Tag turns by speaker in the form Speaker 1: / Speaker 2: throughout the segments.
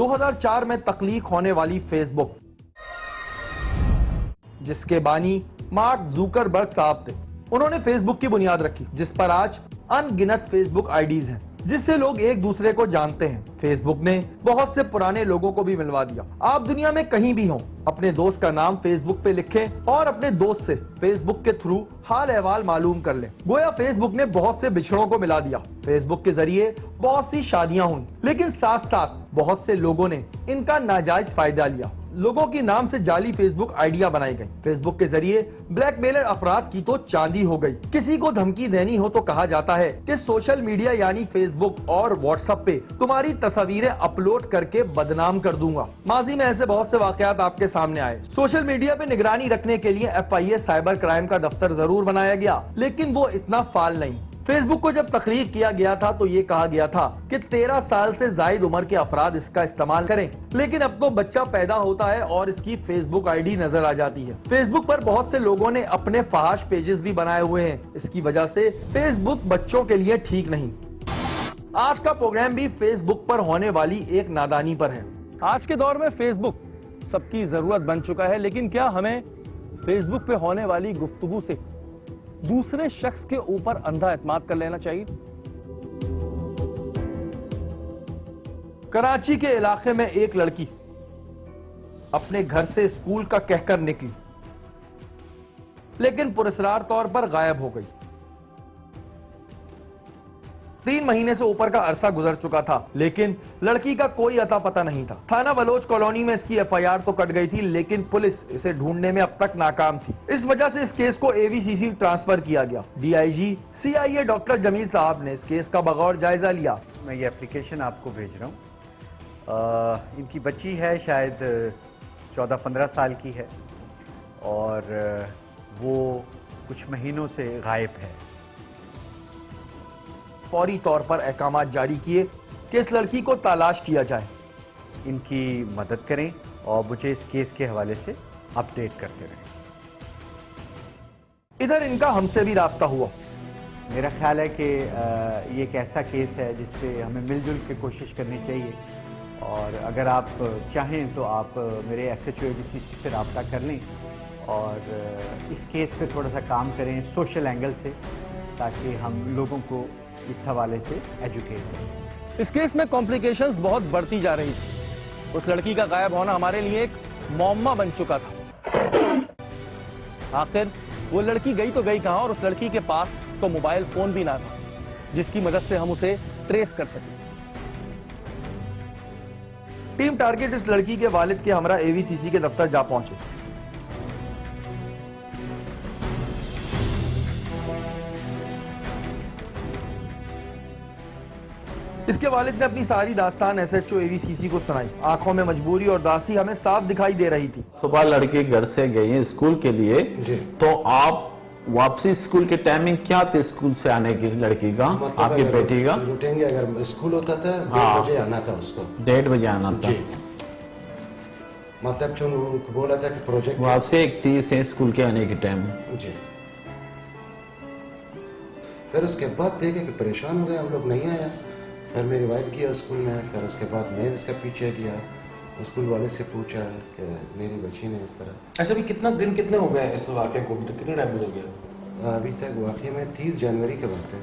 Speaker 1: 2004 में तख्लीक होने वाली फेसबुक, जिसके बानी मार्क जुकरबर्ग साहब थे, उन्होंने फेसबुक की बुनियाद रखी, जिस पर आज अनगिनत फेसबुक आईडीज हैं, जिससे लोग एक दूसरे को जानते हैं। फेसबुक ने बहुत से पुराने लोगों को भी मिलवा दिया। आप दुनिया में कहीं भी हों, अपने दोस्त का नाम फेसबुक पे लिखें और अपने दोस्त से फेसबुक के थ्रू हाल अहवाल मालूम कर लें। गोया फेसबुक ने बहुत से बिछड़ों को मिला दिया। फेसबुक के जरिए बहुत सी शादियां हुई, लेकिन साथ साथ बहुत से लोगों ने इनका नाजायज फायदा लिया। लोगों के नाम से जाली फेसबुक आइडिया बनाई गई। फेसबुक के जरिए ब्लैकमेलर अफराद की तो चांदी हो गई। किसी को धमकी देनी हो तो कहा जाता है कि सोशल मीडिया यानी फेसबुक और व्हाट्सएप पे तुम्हारी तस्वीरें अपलोड करके बदनाम कर दूंगा। माजी में ऐसे बहुत से वाकयात आपके सामने आए। सोशल मीडिया पे निगरानी रखने के लिए FIA साइबर क्राइम का दफ्तर जरूर बनाया गया, लेकिन वो इतना फाल नहीं। फेसबुक को जब तख्लीक किया गया था तो ये कहा गया था कि 13 साल से जायद उम्र के अफराद इसका इस्तेमाल करें, लेकिन अब तो बच्चा पैदा होता है और इसकी फेसबुक आईडी नजर आ जाती है। फेसबुक पर बहुत से लोगों ने अपने फहाश पेजेस भी बनाए हुए हैं। इसकी वजह से फेसबुक बच्चों के लिए ठीक नहीं। आज का प्रोग्राम भी फेसबुक पर होने वाली एक नादानी पर है। आज के दौर में फेसबुक सबकी जरूरत बन चुका है, लेकिन क्या हमें फेसबुक पे होने वाली गुफ्तगू से दूसरे शख्स के ऊपर अंधा एतमाद कर लेना चाहिए? कराची के इलाके में एक लड़की अपने घर से स्कूल का कहकर निकली, लेकिन पुरस्कार तौर पर गायब हो गई। 3 महीने से ऊपर का अरसा गुजर चुका था, लेकिन लड़की का कोई अता पता नहीं था। थाना बलोच कॉलोनी में इसकी FIR तो कट गई थी, लेकिन पुलिस इसे ढूंढने में अब तक नाकाम थी। इस वजह से इस केस को AVCC ट्रांसफर किया गया। DIG CIA डॉक्टर जमील साहब ने इस केस का बगौर जायजा लिया।
Speaker 2: मैं ये एप्लीकेशन आपको भेज रहा हूँ। इनकी बच्ची है, शायद 14-15 साल की है, और वो कुछ महीनों से गायब है।
Speaker 1: फौरी तौर पर अहकामात जारी किए कि इस लड़की को तलाश किया जाए।
Speaker 2: इनकी मदद करें और मुझे इस केस के हवाले से अपडेट करते रहें।
Speaker 1: इधर इनका हमसे भी राब्ता हुआ।
Speaker 2: मेरा ख्याल है कि ये एक ऐसा केस है जिस पे हमें मिलजुल के कोशिश करनी चाहिए, और अगर आप चाहें तो आप मेरे SHO AVCC से रब्ता कर लें और इस केस पे थोड़ा सा काम करें सोशल एंगल से, ताकि हम लोगों को इस हवाले से एजुकेट करें।
Speaker 1: इस केस में कॉम्प्लिकेशंस बहुत बढ़ती जा रही थी। उस लड़की का गायब होना हमारे लिए एक मौम्मा बन चुका था। आखिर वो लड़की गई तो गई कहां, और उस लड़की के पास तो मोबाइल फोन भी ना था जिसकी मदद से हम उसे ट्रेस कर सकें। टीम टारगेट इस लड़की के वालिद के हमरा AVCC के दफ्तर जा पहुंचे। इसके वालिद ने अपनी सारी दास्तान SHO AVCC को सुनाई। आंखों में मजबूरी और दासी हमें साफ दिखाई दे रही थी।
Speaker 3: सुबह लड़की घर से गई है स्कूल के लिए, तो आप वापसी स्कूल की टाइमिंग क्या थी स्कूल से आने की लड़की का, मतलब आपकी बेटी का?
Speaker 4: रुकेंगे, अगर स्कूल होता था 1:30 बजे आना था उसको।
Speaker 3: 1:30 बजे आना था।
Speaker 4: मतलब जो बोला था कि प्रोजेक्ट
Speaker 3: वापसी 1:30 है स्कूल के आने की टाइम।
Speaker 4: जी। फिर उसके बाद देखे कि परेशान हो गए, हम लोग नहीं आया। फिर मेरी वाइफ किया स्कूल में, फिर उसके बाद मैं इसका पीछे किया। स्कूल वाले से पूछा कि मेरी बच्ची ने इस तरह।
Speaker 5: अच्छा, अभी कितने हो गए इस वाक़े को? कितने टाइम गुजर गया?
Speaker 4: अभी तक वाक़े में 30 जनवरी के बाद है।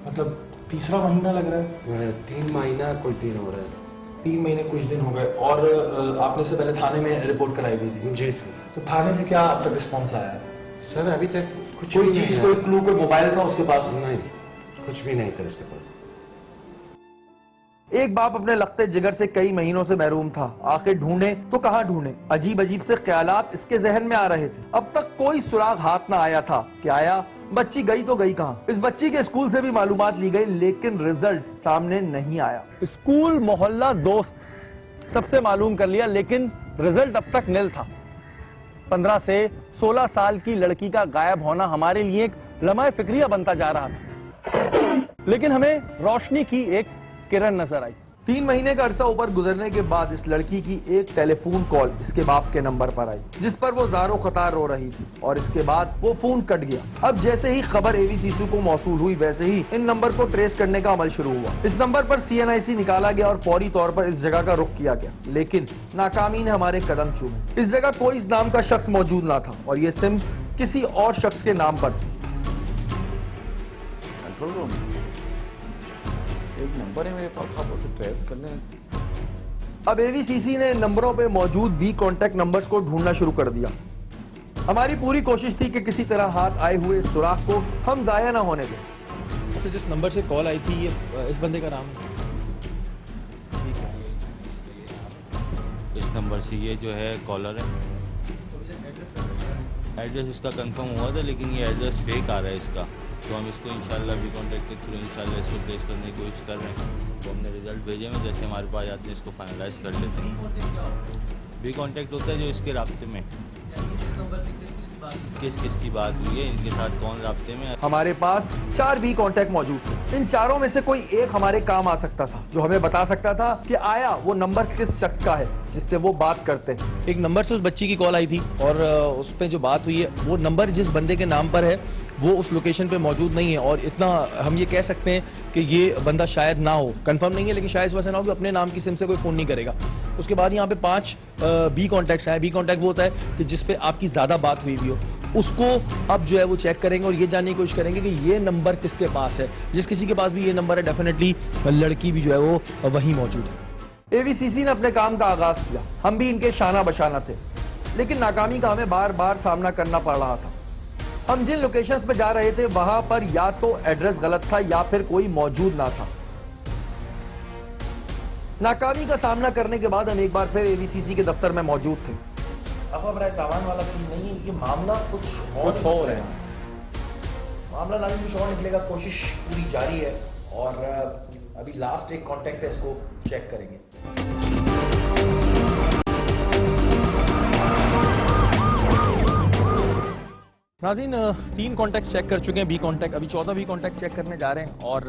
Speaker 5: मतलब तीसरा महीना लग रहा है?
Speaker 4: 3 महीना कुछ दिन हो रहा है।
Speaker 5: 3 महीने कुछ दिन हो गए। और आपने से पहले थाने में रिपोर्ट कराई हुई थी?
Speaker 4: जी सर।
Speaker 5: तो थाने से क्या अब तक रिस्पॉन्स आया है?
Speaker 4: सर अभी तक कुछ
Speaker 5: कोई चीज़, कोई क्लू, कोई मोबाइल था उसके पास?
Speaker 4: नहीं, कुछ भी नहीं था उसके पास।
Speaker 1: एक बाप अपने लखते जिगर से कई महीनों से महरूम था। आखिर ढूंढे तो कहां ढूंढे? अजीब अजीब से ख्यालात इसके जहन में आ रहे थे। अब तक कोई सुराग हाथ ना आया था कि आया बच्ची गई तो गई कहां। इस बच्ची के स्कूल से भी मालूमात ली गई, लेकिन रिजल्ट सामने नहीं आया। स्कूल, मोहल्ला, दोस्त सबसे मालूम कर लिया, लेकिन रिजल्ट अब तक निल था। 15 से 16 साल की लड़की का गायब होना हमारे लिए एक लम्हा फिक्रिया बनता जा रहा था, लेकिन हमें रोशनी की एक किरण नजर आई। 3 महीने का अरसा ऊपर गुजरने के बाद इस लड़की की एक टेलीफोन कॉल इसके बाप के नंबर पर आई, जिस पर वो ज़ारो ख़तार रो रही थी और इसके बाद वो फोन कट गया। अब जैसे ही खबर AVCC को मौसूल हुई, वैसे ही इन नंबर को ट्रेस करने का अमल शुरू हुआ। इस नंबर पर CNIC निकाला गया और फौरी तौर पर इस जगह का रुख किया गया, लेकिन नाकामी ने हमारे कदम चूमे। इस जगह कोई इस नाम का शख्स मौजूद ना था और ये सिम किसी और शख्स के नाम पर थी।
Speaker 3: कंट्रोल रूम एक नंबर है मेरे पास, आप उसे ट्रेस कर लें।
Speaker 1: अब AVCC ने नंबरों पे मौजूद B कॉन्टैक्ट नंबर्स को ढूंढना शुरू कर दिया। हमारी पूरी कोशिश थी कि किसी तरह हाथ आए हुए इस सुराख को हम जाया ना होने दें।
Speaker 5: अच्छा, जिस नंबर से कॉल आई थी, ये इस बंदे का नाम है? ठीक है।
Speaker 6: इस नंबर से ये जो है कॉलर है। एड्रेस इसका कंफर्म हुआ था, लेकिन ये एड्रेस फेक आ रहा है इसका, तो हम इसको इंशाल्लाह भी कॉन्टैक्ट के थ्रू इंशाल्लाह इसको ट्रेस करने की कोशिश कर रहे हैं। तो हमने रिजल्ट भेजे हैं, जैसे हमारे पास आते हैं इसको फाइनलाइज कर लेते हैं। भी कॉन्टैक्ट होता है जो इसके राब्ते में किस की बात हुई है, इनके साथ कौन राब्ते में।
Speaker 1: हमारे पास 4 B कॉन्टैक्ट मौजूद थे। इन चारों में से कोई एक हमारे काम आ सकता था, जो हमें बता सकता था कि आया वो नंबर किस शख्स का है जिससे वो बात करते हैं।
Speaker 5: एक नंबर से उस बच्ची की कॉल आई थी और उस पर जो बात हुई है, वो नंबर जिस बंदे के नाम पर है वो उस लोकेशन पे मौजूद नहीं है। और इतना हम ये कह सकते हैं कि ये बंदा शायद ना हो, कंफर्म नहीं है, लेकिन शायद इस वजह से ना हो कि अपने नाम की सिम से कोई फ़ोन नहीं करेगा। उसके बाद यहाँ पे 5 B कॉन्टैक्ट्स हैं। B कॉन्टैक्ट वो होता है कि जिस पे आपकी ज़्यादा बात हुई हो, उसको अब जो है वो चेक करेंगे और ये जानने की कोशिश करेंगे कि ये नंबर किसके पास है। जिस किसी के पास भी ये नंबर है, डेफिनेटली लड़की भी जो है वो वहीं मौजूद है।
Speaker 1: AVCC ने अपने काम का आगाज किया। हम भी इनके शाना बशाना थे, लेकिन नाकामी का हमें बार बार सामना करना पड़ रहा था। हम जिन लोकेशंस पे जा रहे थे वहां पर या तो एड्रेस गलत था या फिर कोई मौजूद ना था। नाकामी का सामना करने के बाद हम एक बार फिर AVCC के दफ्तर में मौजूद थे।
Speaker 7: अब तावान वाला सीन नहीं है, ये मामला कुछ और है। मामला ना कुछ और निकलेगा, कोशिश पूरी जारी है और अभी लास्ट एक कांटेक्ट है, इसको चेक करेंगे।
Speaker 5: नाज़रीन, 3 कॉन्टैक्ट चेक कर चुके हैं B कॉन्टैक्ट, अभी 14 B कॉन्टैक्ट चेक करने जा रहे हैं और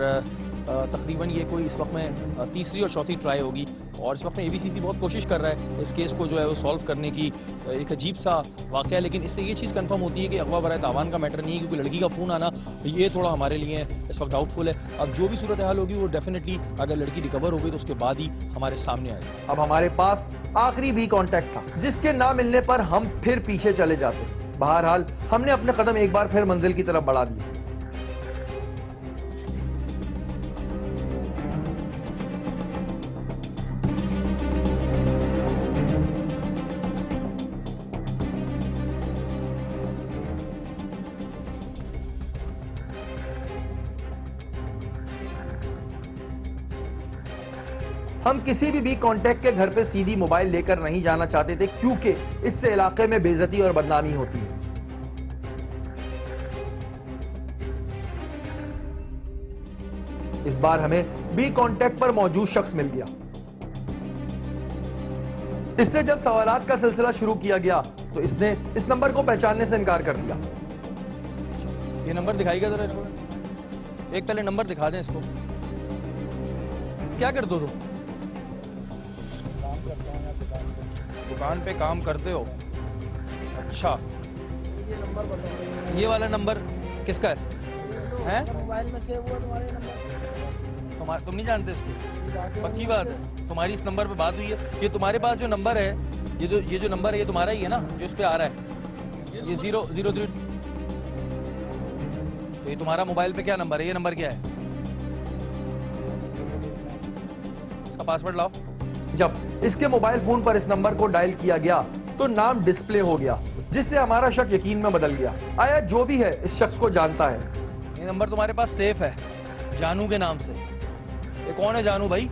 Speaker 5: तकरीबन ये कोई इस वक्त में तीसरी और चौथी ट्राई होगी। और इस वक्त में AVCC बहुत कोशिश कर रहा है इस केस को जो है वो सॉल्व करने की। एक अजीब सा वाक़या है, लेकिन इससे ये चीज़ कंफर्म होती है कि अगवा बराए तावान का मैटर नहीं है, क्योंकि लड़की का फ़ोन आना ये थोड़ा हमारे लिए इस वक्त डाउटफुल है। अब जो भी सूरत हाल होगी वो डेफिनेटली अगर लड़की रिकवर हो गई तो उसके बाद ही हमारे सामने आएगी।
Speaker 1: अब हमारे पास आखिरी B कॉन्टैक्ट था, जिसके ना मिलने पर हम फिर पीछे चले जाते। बहरहाल हमने अपने कदम एक बार फिर मंजिल की तरफ बढ़ा दिए। हम किसी भी B कॉन्टैक्ट के घर पे सीधी मोबाइल लेकर नहीं जाना चाहते थे, क्योंकि इससे इलाके में बेइज्जती और बदनामी होती है। इस बार हमें B कॉन्टैक्ट पर मौजूद शख्स मिल गया। इससे जब सवालात का सिलसिला शुरू किया गया तो इसने इस नंबर को पहचानने से इनकार कर दिया।
Speaker 5: ये नंबर दिखाएगा जरा इसको, एक पहले नंबर दिखा दें इसको। क्या कर दो तुम? दुकान पे काम करते हो? अच्छा, ये वाला नंबर किसका है?
Speaker 8: मोबाइल में सेव हुआ तुम्हारे नंबर।
Speaker 5: तुम नहीं जानते इसको? पक्की बात है, तुम्हारी इस नंबर पे बात हुई है। ये तुम्हारे पास जो नंबर है, ये जो नंबर है ये तुम्हारा ही है ना, जो इस पे आ रहा है, ये 003। तो ये तुम्हारा मोबाइल पे क्या नंबर है? ये नंबर क्या है? इसका पासवर्ड लाओ।
Speaker 1: जब इसके मोबाइल फोन पर इस नंबर को डायल किया गया तो नाम डिस्प्ले हो गया, जिससे हमारा शक यकीन में बदल गया। आया जो भी है इस शख्स को जानता है।
Speaker 5: ये नंबर तुम्हारे पास सेफ है जानू के नाम से। ये कौन है जानू भाई?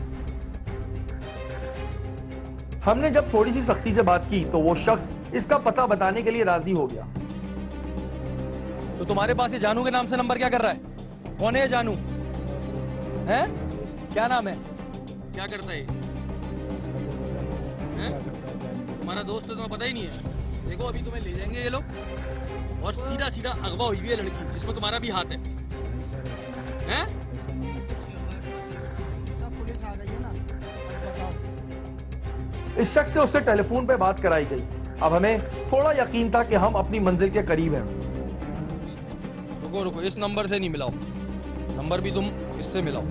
Speaker 1: हमने जब थोड़ी सी सख्ती से बात की तो वो शख्स इसका पता बताने के लिए राजी हो गया।
Speaker 5: तो तुम्हारे पास ये जानू के नाम से नंबर क्या कर रहा है? कौन है ये जानू? हैं? क्या नाम है? क्या करता है ये? तुम्हारा दोस्त है, तुम्हें पता ही नहीं है। देखो अभी तुम्हें ले जाएंगे ये लोग और सीधा सीधा अगवा हुई है लड़की, जिसमें तुम्हारा भी हाथ है।
Speaker 8: नहीं सर, ऐसा नहीं
Speaker 5: हैं?
Speaker 8: ऐसा नहीं सर। पुलिस आ गई है ना।
Speaker 1: इस शख्स से उससे टेलीफोन पे बात कराई गई। अब हमें थोड़ा यकीन था कि हम अपनी मंजिल के करीब हैं।
Speaker 5: रुको रुको, इस नंबर से नहीं मिलाओ, नंबर भी तुम इससे मिलाओ।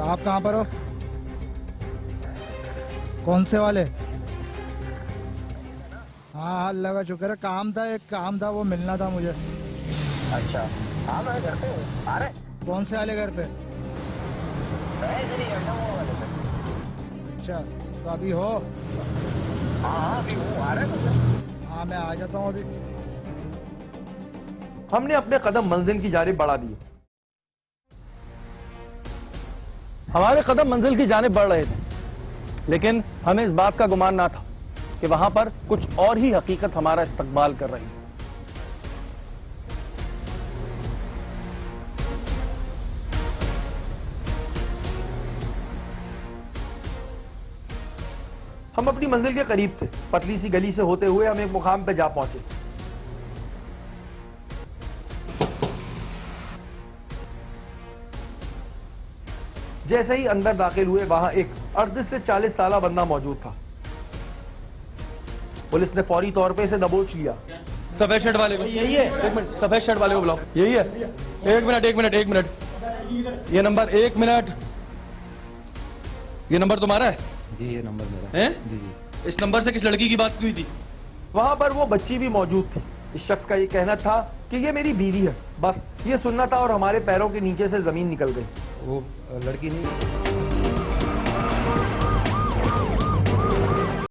Speaker 8: आप कहाँ पर हो? कौन से वाले? हाँ लगा चुका है, काम था, एक काम था वो मिलना था मुझे।
Speaker 9: अच्छा, हाँ मैं घर पे हूँ। आ रहे?
Speaker 8: कौन से वाले घर पे?
Speaker 9: मैं इधर ही बैठा हूँ वाले पे।
Speaker 8: अच्छा तो अभी हो?
Speaker 9: हाँ अभी हूँ। आ रहे मुझे?
Speaker 8: हाँ मैं आ जाता हूँ अभी।
Speaker 1: हमने अपने कदम मंजिल की जानिब बढ़ा दिए। हमारे कदम मंजिल की जानिब बढ़ रहे थे, लेकिन हमें इस बात का गुमान ना था कि वहां पर कुछ और ही हकीकत हमारा इस्तकबाल कर रही है। हम अपनी मंजिल के करीब थे। पतली सी गली से होते हुए हम एक मुकाम पे जा पहुंचे। जैसे ही अंदर दाखिल हुए, वहां एक 38 से 40 साल बंदा मौजूद था। पुलिस ने फौरी तौर पे इसे दबोच लिया।
Speaker 5: सफेद शर्ट वाले को, यही है, एक मिनट, सफेद शर्ट वाले को बुलाओ, यही है। एक मिनट, ये नंबर, एक मिनट, ये नंबर तुम्हारा है?
Speaker 10: जी ये नंबर मेरा
Speaker 5: है?
Speaker 10: जी जी।
Speaker 5: इस नंबर से किस लड़की की बात हुई थी?
Speaker 1: वहां पर वो बच्ची भी मौजूद थी। इस शख्स का ये कहना था कि ये मेरी बीवी है। बस ये सुनना था और हमारे पैरों के नीचे से जमीन निकल गई।
Speaker 10: वो लड़की नहीं